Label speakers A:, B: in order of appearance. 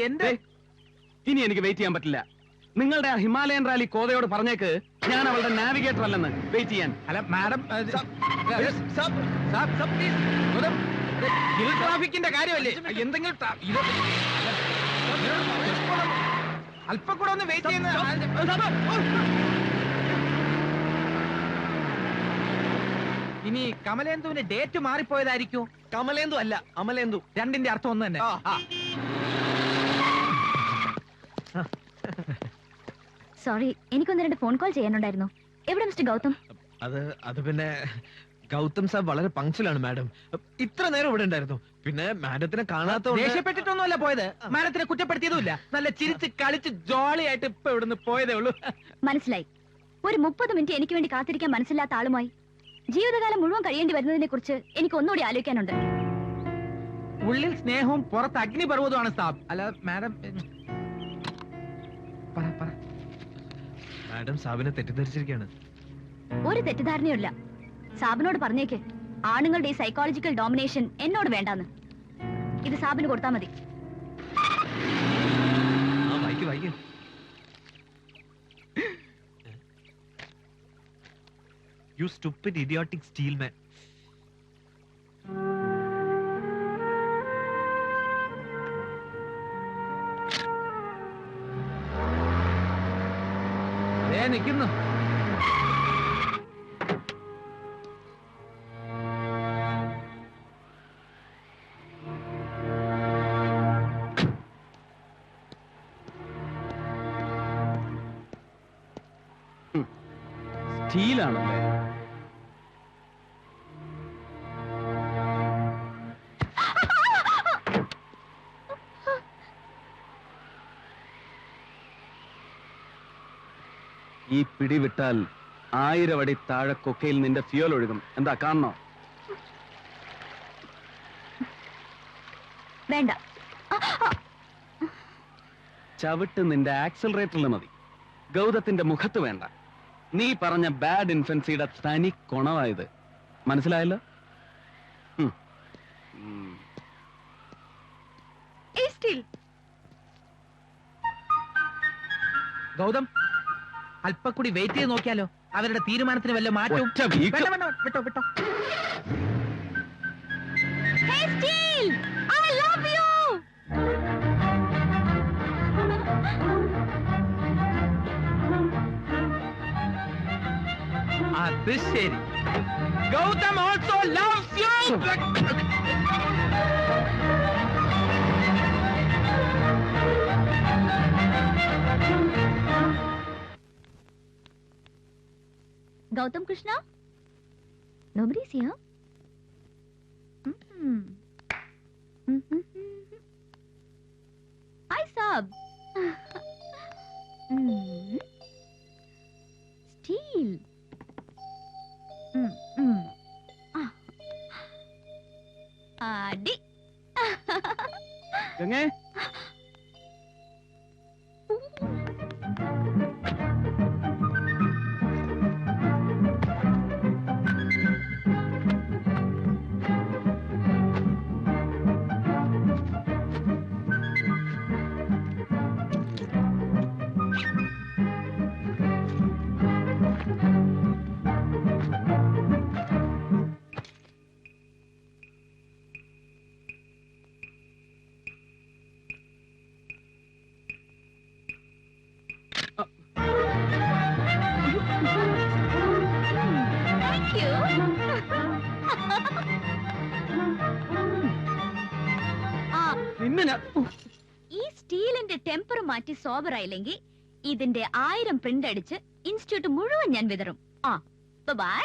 A: എന്റെ
B: ഇനി എനിക്ക് വെയിറ്റ് ചെയ്യാൻ പറ്റില്ല. നിങ്ങളുടെ ആ ഹിമാലയൻ റാലി കോതയോട് പറഞ്ഞേക്ക് ഞാൻ അവളുടെ നാവിഗേറ്റർ അല്ലെന്ന്. വെയിറ്റ് ചെയ്യാൻ.
A: അല്ല മാഡം, ട്രാഫിക്കിന്റെ കാര്യമല്ലേ? എന്തെങ്കിലും അല്പം കൂടെ ഒന്ന് വെയിറ്റ് ചെയ്യുന്ന. ഇനി കമലേന്ദുവിന്റെ ഡേറ്റ് മാറിപ്പോയതായിരിക്കും.
C: കമലേന്ദു അല്ല, അമലേന്ദു.
A: രണ്ടിന്റെ അർത്ഥം ഒന്ന് തന്നെ.
D: സോറി, എനിക്കൊന്ന് രണ്ട് ഫോൺ കോൾ ചെയ്യാനുണ്ടായിരുന്നു. എവിടെ മിസ്റ്റർ ഗൗതം?
C: അത് പിന്നെ ഗൗതം സാർ വളരെ പങ്ക്ച്വലാണ് മാഡം. ഇത്ര നേരം ഇവിടെ ഉണ്ടായിരുന്നു. പിന്നെ മാഡത്തിനെ കാണാത്ത
A: ദേഷ്യപ്പെട്ടിട്ടൊന്നുമല്ല പോയത്. മാഡത്തിനെ കുറ്റപ്പെടുത്തിയതുമില്ല. നല്ല ചിരിച്ച് കളിച്ച് ജോളിയായിട്ട് ഇപ്പൊ ഇവിടുന്ന് പോയതേ ഉള്ളൂ.
D: മനസ്സിലായി. ഒരു 30 മിനിറ്റ് എനിക്ക് വേണ്ടി കാത്തിരിക്കാൻ മനസ്സിലാത്ത ആളുമായി ജീവിതകാലം മുഴുവൻ കഴിയേണ്ടി വരുന്നതിനെ കുറിച്ച് എനിക്ക് ഒന്നുകൂടി ആലോചിക്കാനുണ്ട്.
A: ഉള്ളിൽ സ്നേഹവും പുറത്ത് അഗ്നിപർവ്വതമാണ് സാബ്. അല്ല മാഡം,
C: മാഡം സാബിനെ തെറ്റിദ്ധരിച്ചിരിക്കുകയാണ്.
D: ഒരു തെറ്റിദ്ധാരണയുമില്ല. സാബിനോട് പറഞ്ഞേക്ക് ആണുങ്ങളുടെ ഈ സൈക്കോളജിക്കൽ ഡോമിനേഷൻ എന്നോട് വേണ്ടാന്ന്. ഇത് സാബിന് കൊടുത്താൽ മതി.
C: വായിക്ക്. You stupid idiotic steel man.
A: നിൽക്കുന്നു.
B: സ്റ്റീലാണല്ലേ? ഈ പിടി വിട്ടാൽ 1000 അടി താഴെ കൊക്കയിൽ നിന്റെ ഫ്യൂൽ ഒഴുകും. എന്താ കാണണോ?
D: വേണ്ട.
B: ചവിട്ട് നിന്റെ ആക്സിലറേറ്ററിൽ മതി. ഗൗതത്തിന്റെ മുഖത്ത് വേണ്ട. നീ പറഞ്ഞ ബാഡ് ഇൻഫൻസിയുടെ തനി കൊണവായത്. മനസ്സിലായല്ലോ?
A: ഗൗതം, അല്പം കൂടി വെയിറ്റ് ചെയ്ത് നോക്കിയാലോ? അവരുടെ തീരുമാനത്തിന് വല്ല മാറ്റവും. വിട്ടോ.
D: Hey Steel, I love you.
A: അത് ശരി. Gautam also loves you.
D: Gautam Krishna? Nobody's here. Hi, Sab. Steel. Adi.
B: ഗംഗേ,
D: Thank you. ഈ സ്റ്റീലിന്റെ ടെമ്പർ മാറ്റി സോബർ ആയില്ലെങ്കിൽ ഇതിന്റെ 1000 പ്രിന്റ് അടിച്ച് ഇൻസ്റ്റിറ്റ്യൂട്ട് മുഴുവൻ ഞാൻ വിതറും. ബൈ.